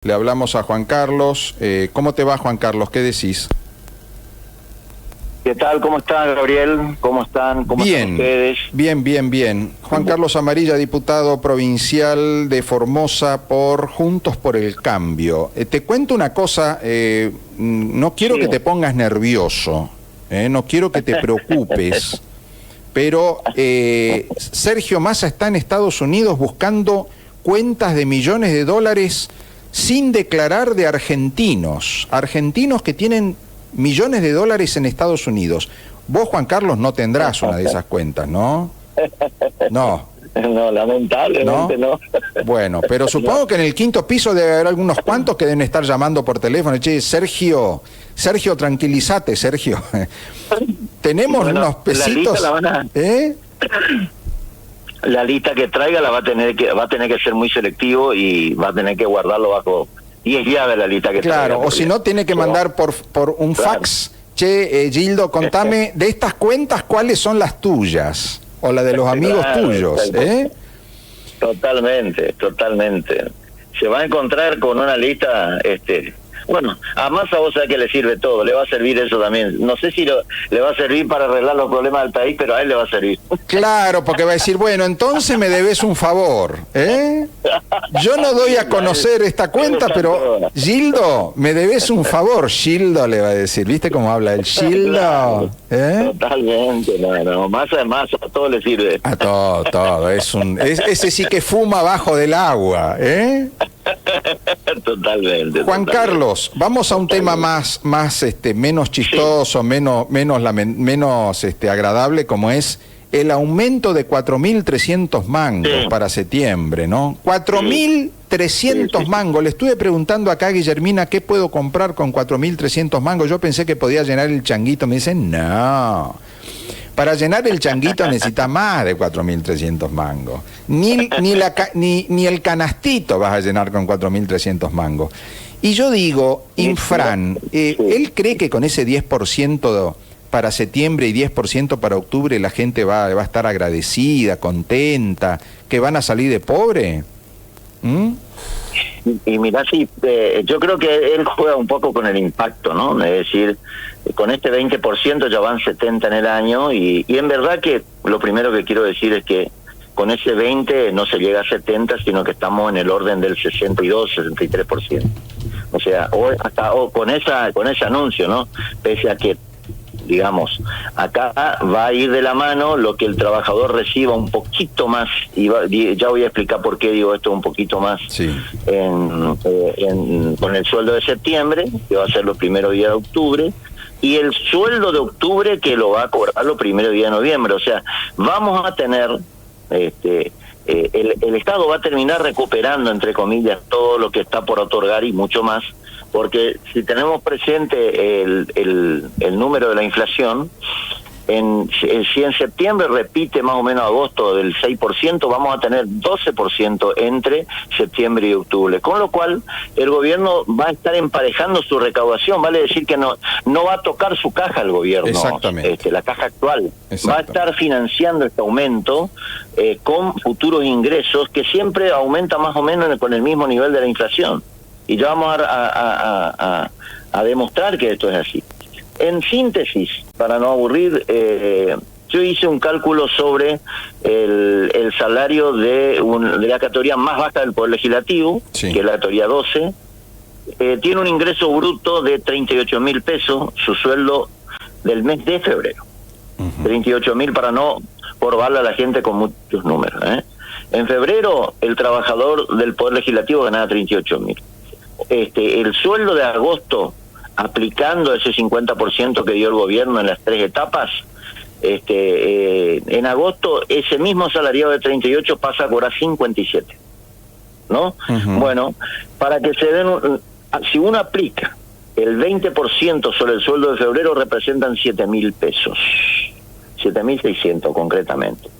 Le hablamos a Juan Carlos. ¿Cómo te va, Juan Carlos? ¿Qué decís? ¿Qué tal? ¿Cómo están, Gabriel? ¿Cómo están? ¿Cómo están ustedes? Bien. Juan Carlos Amarilla, diputado provincial de Formosa por Juntos por el Cambio. Te cuento una cosa, no quiero que te pongas nervioso, no quiero que te preocupes, pero Sergio Massa está en Estados Unidos buscando cuentas de millones de dólares sin declarar de argentinos que tienen millones de dólares en Estados Unidos. Vos, Juan Carlos, no tendrás una de esas cuentas, ¿no? No. No, lamentablemente no. Bueno, pero supongo que en el quinto piso debe haber algunos cuantos que deben estar llamando por teléfono. Che, Sergio, tranquilízate, Sergio. Tenemos unos pesitos. La lista que traiga va a tener que ser muy selectivo y va a tener que guardarlo bajo 10 llaves la lista que traiga. Claro, o si no, tiene que mandar por un fax. Che, Gildo, contame de estas cuentas cuáles son las tuyas o la de los amigos tuyos. Totalmente. Se va a encontrar con una lista, bueno, a Massa vos sabés que le sirve todo, le va a servir eso también. No sé si le va a servir para arreglar los problemas del país, pero a él le va a servir. Claro, porque va a decir, bueno, entonces me debes un favor, Yo no doy a conocer esta cuenta, pero Gildo, me debes un favor. Gildo le va a decir, ¿viste cómo habla el Gildo? Totalmente, no, Massa, a todo le sirve. A todo, ese sí que fuma bajo del agua, Totalmente. Juan Carlos, vamos a un tema más menos chistoso, menos agradable, como es el aumento de 4.300 mangos para septiembre, ¿no? 4.300 mangos. Le estuve preguntando acá a Guillermina qué puedo comprar con 4.300 mangos. Yo pensé que podía llenar el changuito. Me dicen, no. Para llenar el changuito necesita más de 4.300 mangos. Ni el canastito vas a llenar con 4.300 mangos. Y yo digo, Infran, ¿él cree que con ese 10% para septiembre y 10% para octubre la gente va a estar agradecida, contenta, que van a salir de pobre? Y mirá, sí, yo creo que él juega un poco con el impacto, ¿no? Es decir, con este 20% ya van 70 en el año y en verdad que lo primero que quiero decir es que con ese 20 no se llega a 70, sino que estamos en el orden del 62, 63%. O sea, con ese anuncio, ¿no? Pese a que, digamos, acá va a ir de la mano lo que el trabajador reciba un poquito más, y ya voy a explicar por qué digo esto un poquito más, con el sueldo de septiembre, que va a ser los primeros días de octubre, y el sueldo de octubre que lo va a cobrar los primeros días de noviembre. O sea, vamos a tener, el Estado va a terminar recuperando, entre comillas, todo lo que está por otorgar y mucho más, porque si tenemos presente el número de la inflación, si en septiembre repite más o menos agosto del 6%, vamos a tener 12% entre septiembre y octubre, con lo cual el gobierno va a estar emparejando su recaudación, vale decir que no va a tocar su caja el gobierno, la caja actual, va a estar financiando este aumento con futuros ingresos que siempre aumenta más o menos con el mismo nivel de la inflación. Y ya vamos a demostrar que esto es así. En síntesis, para no aburrir, yo hice un cálculo sobre el salario de la categoría más baja del Poder Legislativo, que es la categoría 12. Tiene un ingreso bruto de 38.000 pesos, su sueldo del mes de febrero. 38.000 para no porvarle a la gente con muchos números. En febrero, el trabajador del Poder Legislativo ganaba 38.000. El sueldo de agosto, aplicando ese 50% que dio el gobierno en las 3 etapas, en agosto ese mismo asalariado de 38 pasa a cobrar 57, ¿no? Bueno, para que se den, si uno aplica el 20% sobre el sueldo de febrero, representan 7.000 pesos, 7.600 concretamente.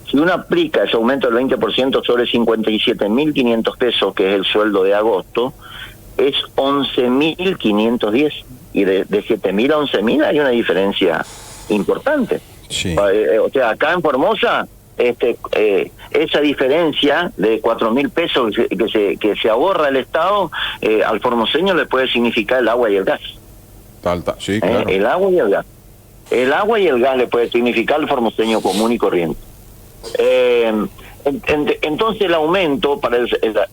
Si uno aplica ese aumento del 20% sobre 57.500 pesos, que es el sueldo de agosto, es 11.510, y de 7.000 a 11.000 hay una diferencia importante. O sea, acá en Formosa esa diferencia de 4.000 pesos que se ahorra el Estado, al formoseño le puede significar el agua y el gas. Sí, claro. El agua y el gas. El agua y el gas le puede significar al formoseño común y corriente. Entonces el aumento para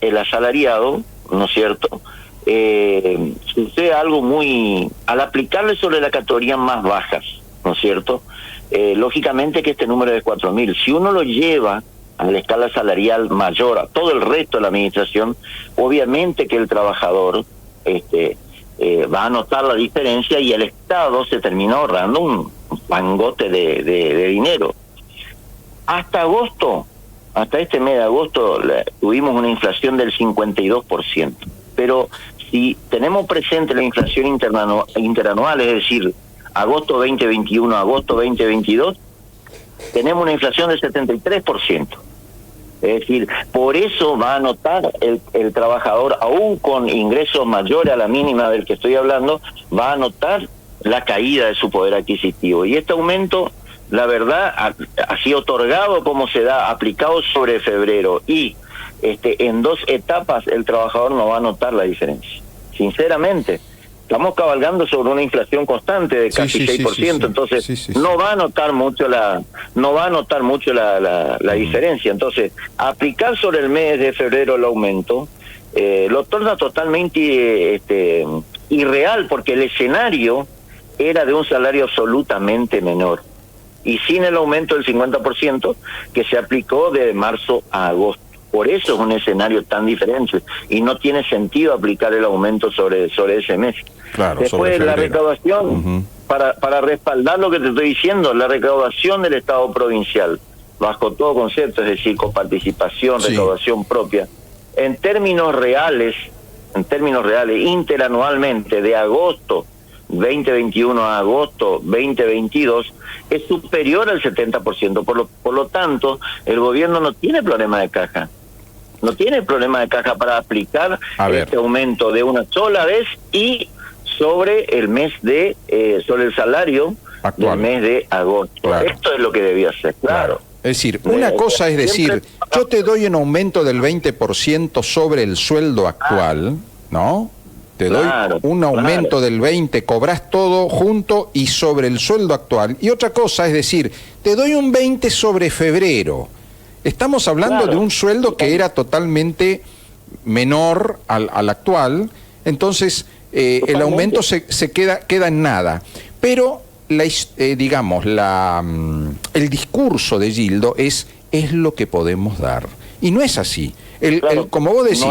el asalariado, ¿no es cierto?, sucede algo muy... Al aplicarle sobre las categorías más bajas, ¿no es cierto?, lógicamente que este número de 4.000, si uno lo lleva a la escala salarial mayor a todo el resto de la administración, obviamente que el trabajador va a notar la diferencia y el Estado se termina ahorrando un pangote de dinero. Hasta este mes de agosto, tuvimos una inflación del 52%, pero si tenemos presente la inflación interanual, es decir, agosto 2021 a agosto 2022, tenemos una inflación del 73%. Es decir, por eso va a notar el trabajador, aún con ingresos mayores a la mínima del que estoy hablando, va a notar la caída de su poder adquisitivo. Y este aumento, la verdad, ha sido otorgado como se da, aplicado sobre febrero, y en 2 etapas el trabajador no va a notar la diferencia. Sinceramente, estamos cabalgando sobre una inflación constante de casi 6%, entonces no va a notar mucho la diferencia. Entonces, aplicar sobre el mes de febrero el aumento lo torna totalmente irreal, porque el escenario era de un salario absolutamente menor, y sin el aumento del 50% que se aplicó de marzo a agosto. Por eso es un escenario tan diferente y no tiene sentido aplicar el aumento sobre ese mes. Claro, después la recaudación, para respaldar lo que te estoy diciendo, la recaudación del Estado provincial, bajo todo concepto, es decir, coparticipación, recaudación propia, en términos reales, interanualmente, de agosto 2021 a agosto 2022, es superior al 70%. Por lo tanto, el gobierno no tiene problema de caja. No tiene problema de caja para aplicar este aumento de una sola vez y sobre el mes sobre el salario actual del mes de agosto. Claro. Esto es lo que debía hacer, claro. Es decir, una cosa es decir, yo te doy un aumento del 20% sobre el sueldo actual, ¿no? Te doy un aumento del 20%, cobras todo junto y sobre el sueldo actual. Y otra cosa es decir, te doy un 20% sobre febrero. Estamos hablando de un sueldo que era totalmente menor al actual, entonces el aumento se queda en nada. Pero, digamos, el discurso de Gildo es lo que podemos dar. Y no es así. Como vos decís,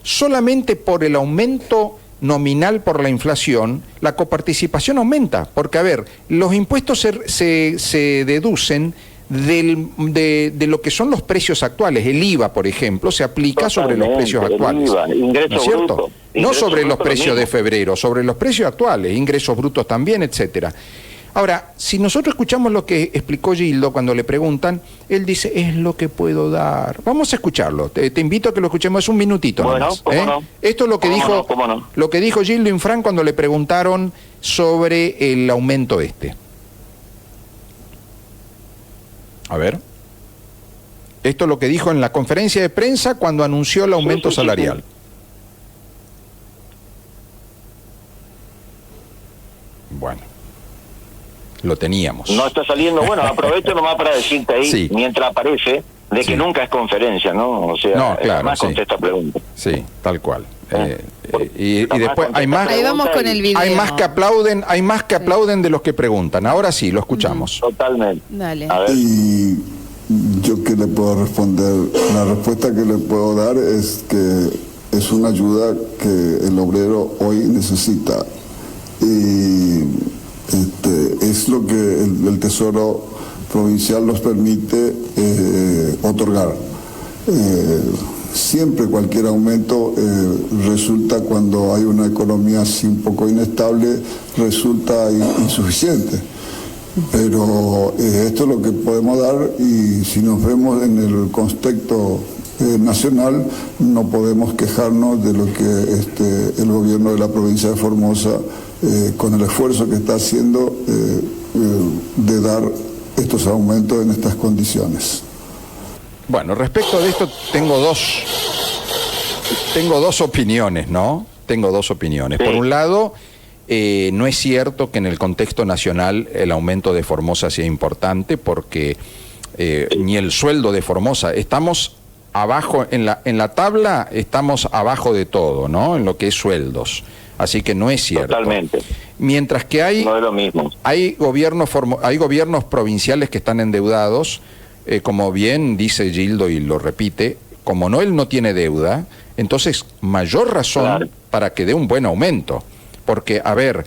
solamente por el aumento nominal por la inflación, la coparticipación aumenta. Porque, a ver, los impuestos se deducen de lo que son los precios actuales. El IVA, por ejemplo, se aplica sobre los precios actuales. ¿No es cierto? No sobre los precios de febrero, sobre los precios actuales, ingresos brutos también, etcétera. Ahora, si nosotros escuchamos lo que explicó Gildo cuando le preguntan, él dice, es lo que puedo dar. Vamos a escucharlo. Te invito a que lo escuchemos, es un minutito nomás. No. Esto es lo que lo que dijo Gildo Infran cuando le preguntaron sobre el aumento A ver. Esto es lo que dijo en la conferencia de prensa cuando anunció el aumento salarial. Bueno. Lo teníamos. No está saliendo, bueno, aprovecho nomás para decirte ahí, mientras aparece, que nunca es conferencia, ¿no? O sea, más contesta preguntas. Sí, tal cual. Y después hay más. Ahí vamos con el video. Hay más que aplauden de los que preguntan. Ahora sí, lo escuchamos. Totalmente. Dale. A ver. Y yo qué le puedo responder. La respuesta que le puedo dar es que es una ayuda que el obrero hoy necesita. Y es lo que el Tesoro Provincial nos permite otorgar. Siempre cualquier aumento resulta, cuando hay una economía así un poco inestable, resulta insuficiente. Pero esto es lo que podemos dar, y si nos vemos en el contexto nacional, no podemos quejarnos de lo que el gobierno de la provincia de Formosa, con el esfuerzo que está haciendo de dar estos aumentos en estas condiciones. Bueno, respecto de esto tengo dos opiniones, ¿no? Tengo dos opiniones. Sí. Por un lado, no es cierto que en el contexto nacional el aumento de Formosa sea importante, porque ni el sueldo de Formosa, estamos abajo, en la tabla estamos abajo de todo, ¿no? En lo que es sueldos. Así que no es cierto. Totalmente. Mientras que No es lo mismo. hay gobiernos provinciales que están endeudados, como bien dice Gildo y lo repite, como él no tiene deuda, entonces mayor razón Claro. para que dé un buen aumento. Porque, a ver,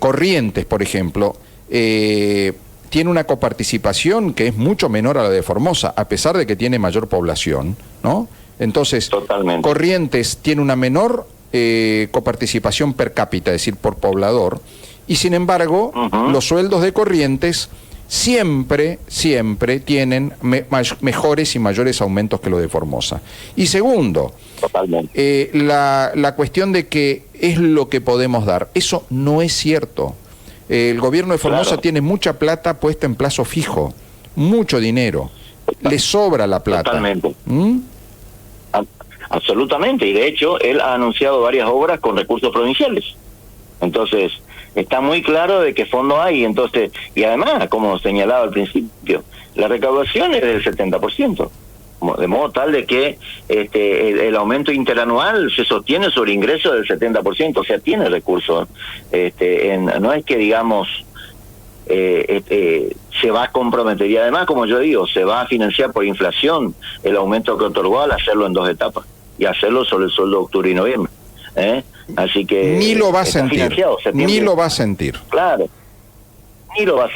Corrientes, por ejemplo, tiene una coparticipación que es mucho menor a la de Formosa, a pesar de que tiene mayor población, ¿no? Entonces, Totalmente. Corrientes tiene una menor coparticipación per cápita, es decir, por poblador, y sin embargo, los sueldos de Corrientes siempre tienen mejores y mayores aumentos que los de Formosa. Y segundo, Totalmente. la cuestión de que es lo que podemos dar, eso no es cierto. El gobierno de Formosa Claro. tiene mucha plata puesta en plazo fijo, mucho dinero, le sobra la plata. Totalmente. ¿Mm? Absolutamente, y de hecho él ha anunciado varias obras con recursos provinciales. Entonces, está muy claro de qué fondo hay. Entonces, y además, como señalaba al principio, la recaudación es del 70%, de modo tal de que el aumento interanual se sostiene sobre ingresos del 70%, o sea, tiene recursos. No es que, digamos, se va a comprometer, y además, como yo digo, se va a financiar por inflación el aumento que otorgó al hacerlo en 2 etapas, y hacerlo sobre el sueldo de octubre y noviembre. Así que Ni lo va a está sentir, financiado, septiembre. ni lo va a sentir. Claro, ni lo va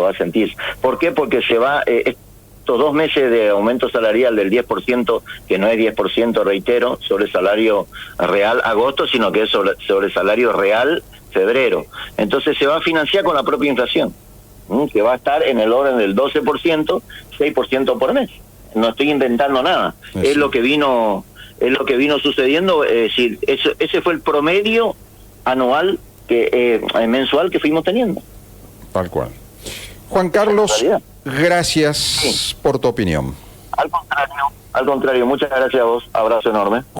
a sentir. ¿Por qué? Porque se va, estos 2 meses de aumento salarial del 10%, que no es 10%, reitero, sobre salario real agosto, sino que es sobre salario real febrero. Entonces se va a financiar con la propia inflación, que va a estar en el orden del 12%, 6% por mes. No estoy inventando nada. Sí. Es lo que vino sucediendo. Es decir, ese fue el promedio anual mensual que fuimos teniendo. Tal cual. Juan Carlos, realidad. gracias por tu opinión. Al contrario, muchas gracias a vos. Abrazo enorme.